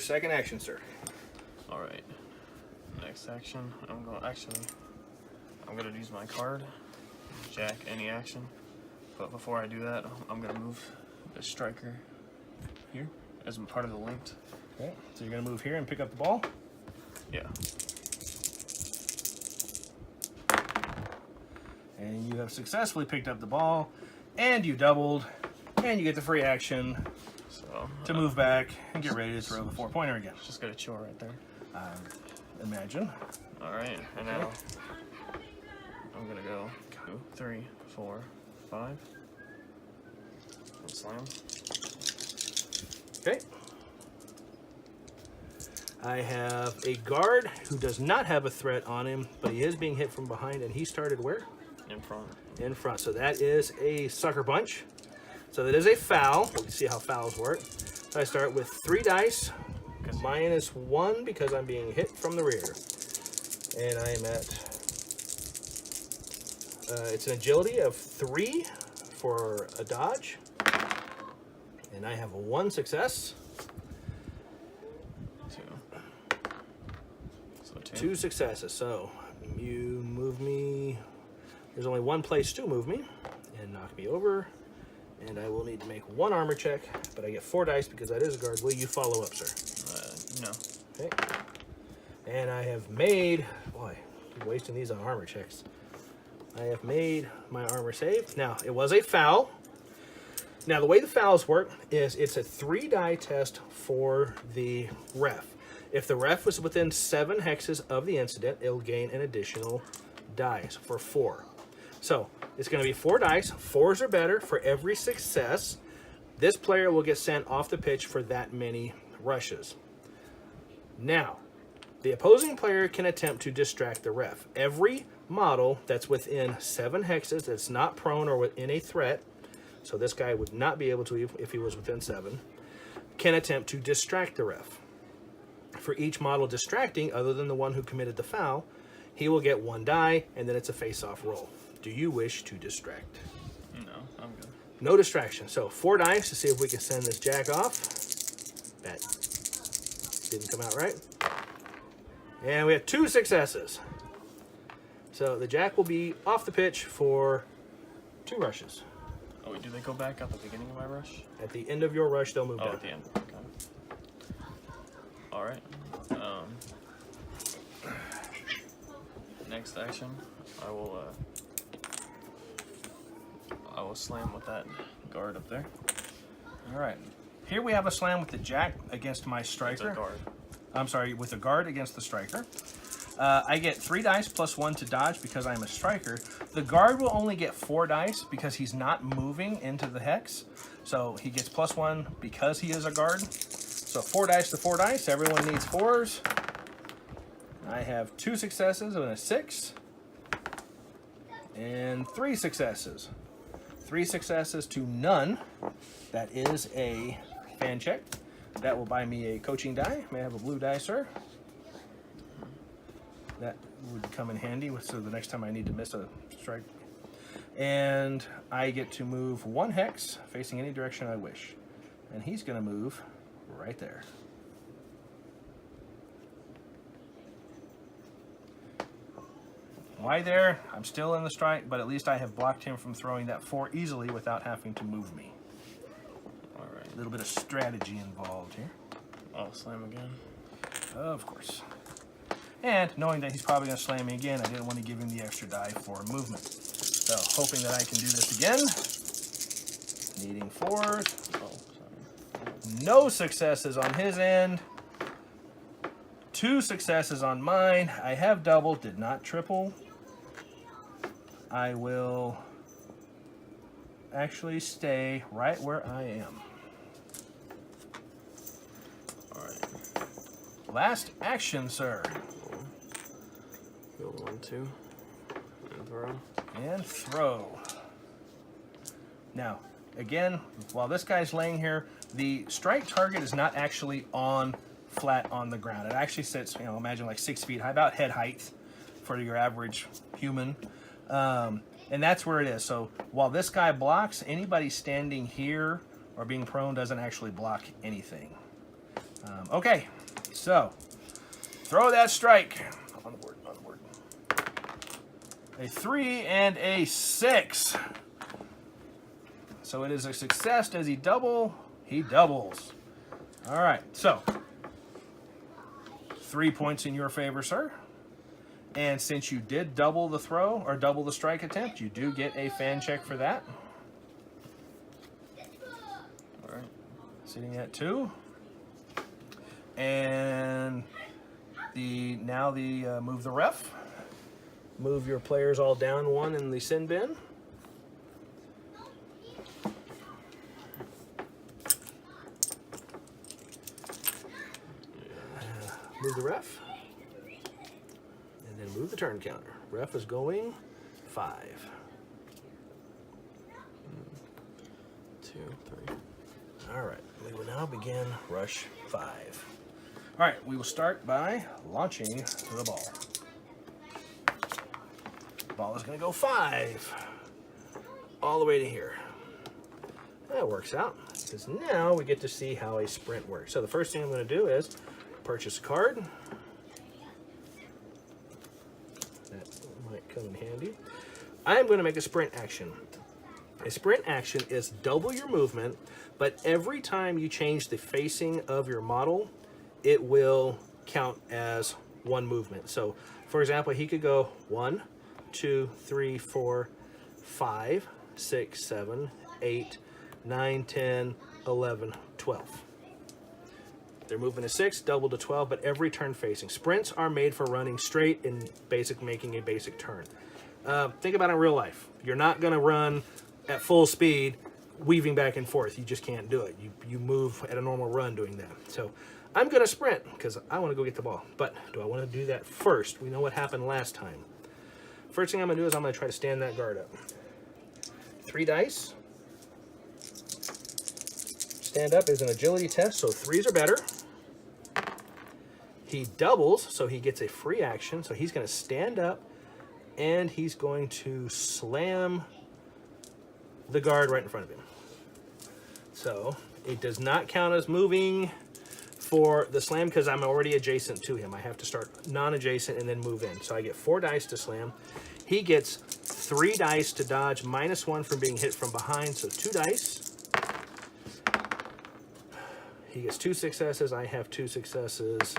second action, sir. All right. Next action, I'm gonna use my card, Jack any action. But before I do that, I'm gonna move the striker here as part of the linked. Okay, so you're gonna move here and pick up the ball? Yeah. And you have successfully picked up the ball, and you doubled, and you get the free action So to move back and get ready to throw the 4-pointer again. just got a chill right there. Imagine. All right, and now I'm gonna go 2, 3, 4, 5. And slam. Okay. I have a guard who does not have a threat on him, but he is being hit from behind, and he started where? In front. In front. So that is a sucker punch. So that is a foul. We can see how fouls work. So I start with 3 dice, -1 because I'm being hit from the rear. And I am at, it's an agility of 3 for a dodge. And I have 1 success. 2. So 2 successes. So you move me. There's only 1 place to move me and knock me over. And I will need to make 1 armor check, but I get 4 dice because that is a guard. Will you follow up, sir? No. Okay. And I have made, boy, I'm wasting these on armor checks. I have made my armor save. Now, it was a foul. Now, the way the fouls work is it's a 3-die test for the ref. If the ref was within 7 hexes of the incident, it'll gain an additional dice for 4. So, it's going to be 4 dice. 4s are better for every success. This player will get sent off the pitch for that many rushes. Now, the opposing player can attempt to distract the ref. Every model that's within 7 hexes, that's not prone or within a threat, so this guy would not be able to if he was within 7, can attempt to distract the ref. For each model distracting, other than the one who committed the foul, he will get 1 die, and then it's a face-off roll. Do you wish to distract? No, I'm good. No distraction. So 4 dice to see if we can send this Jack off. That didn't come out right. And we have 2 successes. So the Jack will be off the pitch for 2 rushes. Oh wait, do they go back at the beginning of my rush? At the end of your rush, they'll move Oh, down. at the end. Okay. All right. Next action, I will slam with that guard up there. All right. Here we have a slam with the Jack against my striker. It's a guard. I'm sorry, with a guard against the striker. I get 3 dice plus 1 to dodge because I'm a striker. The guard will only get 4 dice because he's not moving into the hex. So he gets plus 1 because he is a guard. So 4 dice to 4 dice. Everyone needs 4s. I have 2 successes and a 6. And 3 successes. 3 successes to none. That is a fan check. That will buy me a coaching die. May I have a blue die, sir? That would come in handy so the next time I need to miss a strike. And I get to move 1 hex facing any direction I wish. And he's going to move right there. Why there? I'm still in the strike, but at least I have blocked him from throwing that 4 easily without having to move me. All right. A little bit of strategy involved here. I'll slam again. Of course. And knowing that he's probably going to slam me again, I didn't want to give him the extra die for movement. So, hoping that I can do this again. Needing 4s. Oh, sorry. No successes on his end. 2 successes on mine. I have doubled, did not triple. I will actually stay right where I am. All right. Last action, sir. Go 1, 2, and throw. And throw. Now, again, while this guy's laying here, the strike target is not actually on flat on the ground. It actually sits, imagine like 6 feet high, about head height for your average human. And that's where it is. So while this guy blocks, anybody standing here or being prone doesn't actually block anything. Okay. so throw that strike. On the board, on the board. A 3 and a 6. So it is a success. Does he double? He doubles. All right, so 3 points in your favor, sir. And since you did double the throw or double the strike attempt, you do get a fan check for that. All right, sitting at 2. And move the ref. Move your players all down 1 in the sin bin. Move the ref. And then move the turn counter. Ref is going 5. 2, 3. All right, we will now begin rush 5. All right, we will start by launching the ball. Ball is going to go 5 all the way to here. That works out because now we get to see how a sprint works. So the first thing I'm going to do is purchase a card. That might come in handy. I'm going to make a sprint action. A sprint action is double your movement, but every time you change the facing of your model, it will count as 1 movement. So, for example, he could go 1, 2, 3, 4, 5, 6, 7, 8, 9, 10, 11, 12. Their movement is 6, double to 12, but every turn facing. Sprints are made for running straight and making a basic turn. Think about it in real life. You're not going to run at full speed, weaving back and forth. You just can't do it. You move at a normal run doing that. So I'm going to sprint because I want to go get the ball. But do I want to do that first? We know what happened last time. First thing I'm going to do is I'm going to try to stand that guard up. 3 dice. Stand up is an agility test, so 3s are better. He doubles, so he gets a free action. So he's going to stand up, and he's going to slam the guard right in front of him. So it does not count as moving for the slam because I'm already adjacent to him. I have to start non-adjacent and then move in. So I get 4 dice to slam. He gets 3 dice to dodge, -1 from being hit from behind, so 2 dice. He gets 2 successes. I have 2 successes.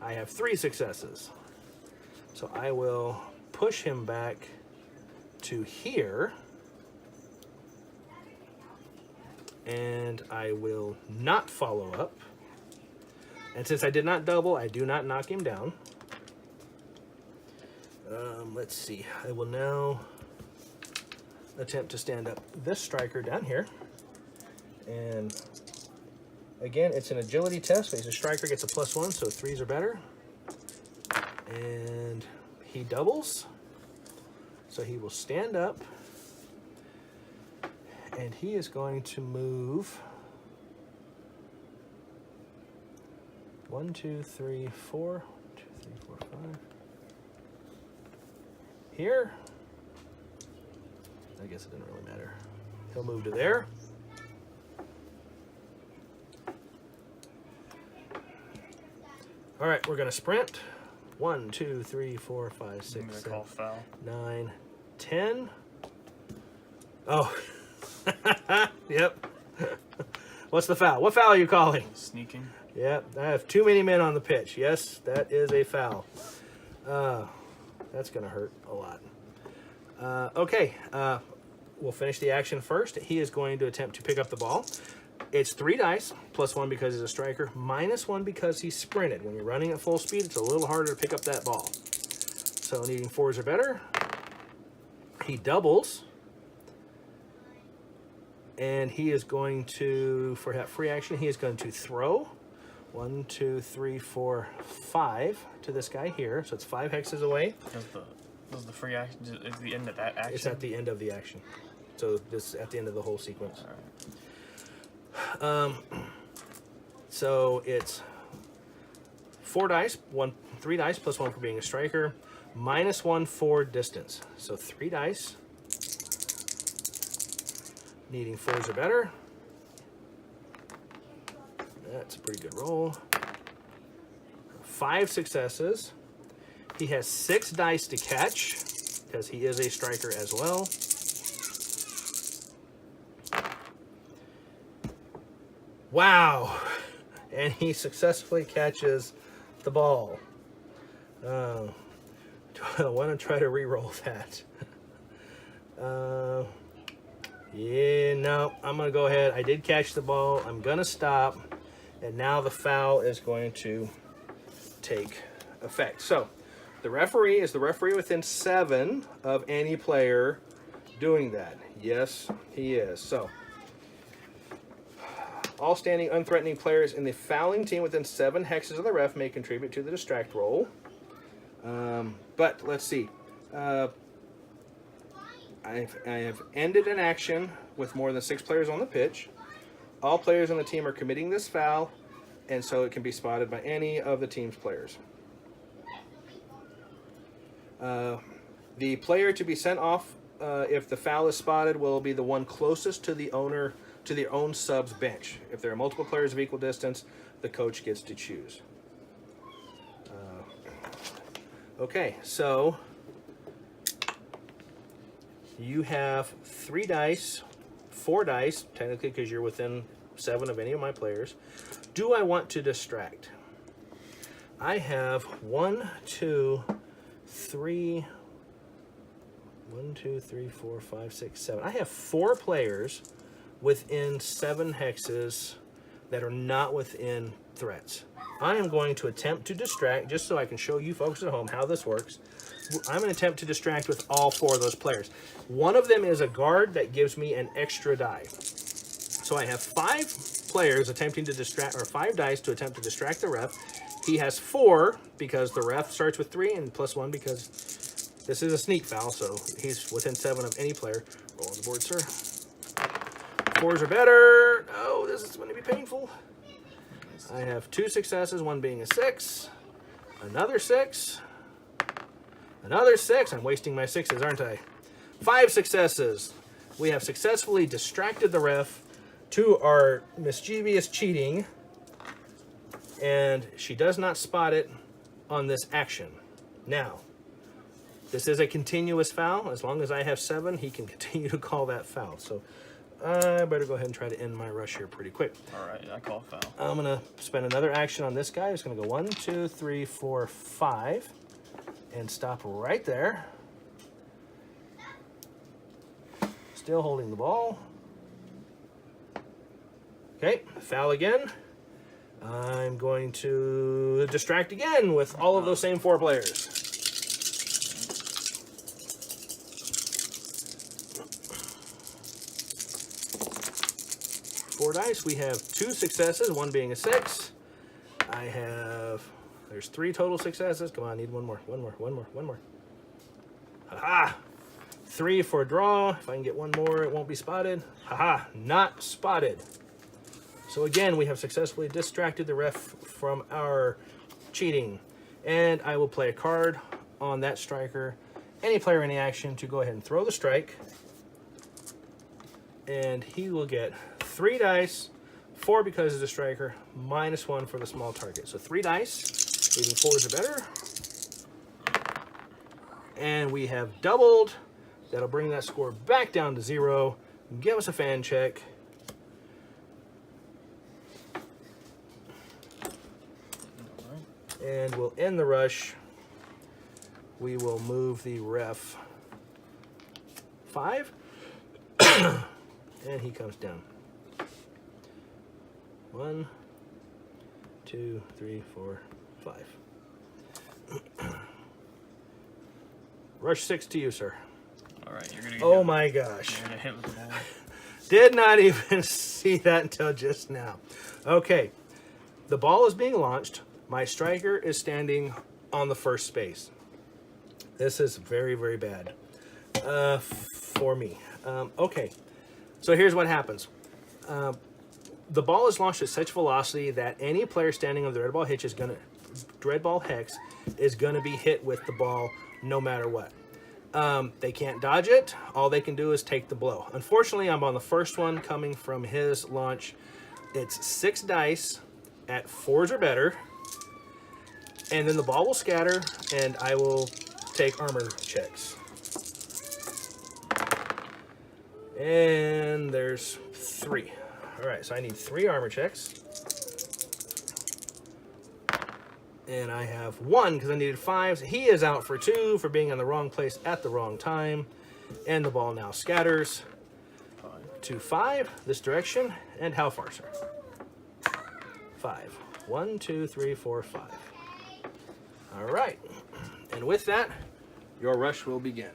I have 3 successes. So I will push him back to here. And I will not follow up. And since I did not double, I do not knock him down. Let's see. I will now attempt to stand up this striker down here. And again, it's an agility test. So he's a striker, gets a +1, so 3s are better. And he doubles. So he will stand up. And he is going to move 1, 2, 3, 4, 1, 2, 3, 4, 5. Here. I guess it didn't really matter. He'll move to there. All right, we're going to sprint. 1, 2, 3, 4, 5, 6, 7, 9, 10. Oh. Yep. What's the foul? What foul are you calling? Sneaking. Yep. I have too many men on the pitch. Yes, that is a foul. That's going to hurt a lot. Okay. We'll finish the action first. He is going to attempt to pick up the ball. It's 3 dice, +1 because he's a striker, -1 because he sprinted. When you're running at full speed, it's a little harder to pick up that ball. So needing 4s or better. He doubles. And he is going to, for that free action, he is going to throw 1, 2, 3, 4, 5 to this guy here. So it's 5 hexes away. Does the free action is the end of that action? It's at the end of the action. So this is at the end of the whole sequence. All right. So it's 4 dice, 3 dice +1 for being a striker, -1 for distance. So 3 dice. Needing 4s or better. That's a pretty good roll. 5 successes. He has 6 dice to catch, because he is a striker as well. Wow! And he successfully catches the ball. I want to try to re-roll that. Yeah, no, I'm going to go ahead. I did catch the ball. I'm going to stop. And now the foul is going to take effect. So, the referee is the referee within 7 of any player doing that. Yes, he is. So, all standing unthreatening players in the fouling team within 7 hexes of the ref may contribute to the distract roll. But let's see. I have ended an action with more than 6 players on the pitch. All players on the team are committing this foul, and so it can be spotted by any of the team's players. The player to be sent off if the foul is spotted will be the one closest to the owner, to their own sub's bench. If there are multiple players of equal distance, the coach gets to choose. Okay, so you have 3 dice, 4 dice, technically because you're within 7 of any of my players. Do I want to distract? I have 1, 2, 3, 4, 5, 6, 7. I have 4 players within 7 hexes that are not within threats. I am going to attempt to distract, just so I can show you folks at home how this works. I'm going to attempt to distract with all 4 of those players. One of them is a guard that gives me an extra die. So I have 5 players attempting to distract, or 5 dice to attempt to distract the ref. He has 4 because the ref starts with 3 and plus 1 because this is a sneak foul, so he's within 7 of any player. Roll on the board, sir. 4s are better. Oh, this is going to be painful. I have 2 successes, one being a 6. Another 6. Another 6. I'm wasting my 6s, aren't I? 5 successes. We have successfully distracted the ref to our mischievous cheating, and she does not spot it on this action. Now, this is a continuous foul. As long as I have 7, he can continue to call that foul. So I better go ahead and try to end my rush here pretty quick. All right, I call foul. I'm going to spend another action on this guy. It's going to go 1, 2, 3, 4, 5, and stop right there. Still holding the ball. Okay, foul again. I'm going to distract again with all of those same 4 players. Four dice. We have 2 successes, one being a 6. There's 3 total successes. Come on, I need one more. Ha-ha! 3 for a draw. If I can get one more, it won't be spotted. Haha, not spotted. So again, we have successfully distracted the ref from our cheating. And I will play a card on that striker. Any player in the action to go ahead and throw the strike. And he will get 3 dice, 4 because he's a striker, minus 1 for the small target. So 3 dice, even 4s are better. And we have doubled. That'll bring that score back down to 0. Give us a fan check. And we'll end the rush. We will move the ref 5. And he comes down. 1, 2, 3, 4, 5. Rush 6 to you, sir. All right, you're gonna get Oh my gosh. You're gonna hit with the ball. Did not even see that until just now. Okay, the ball is being launched. My striker is standing on the first space. This is very, very bad for me. Okay, so here's what happens. The ball is launched at such velocity that any player standing on the Dreadball hex is gonna be hit with the ball no matter what. They can't dodge it. All they can do is take the blow. Unfortunately, I'm on the first one coming from his launch. It's 6 dice at 4s or better. And then the ball will scatter, and I will take armor checks. And there's 3. All right, so I need 3 armor checks. And I have 1 because I needed 5. So he is out for 2 for being in the wrong place at the wrong time. And the ball now scatters to 5, this direction. And how far, sir? 5. 1, 2, 3, 4, 5. All right. And with that, your rush will begin.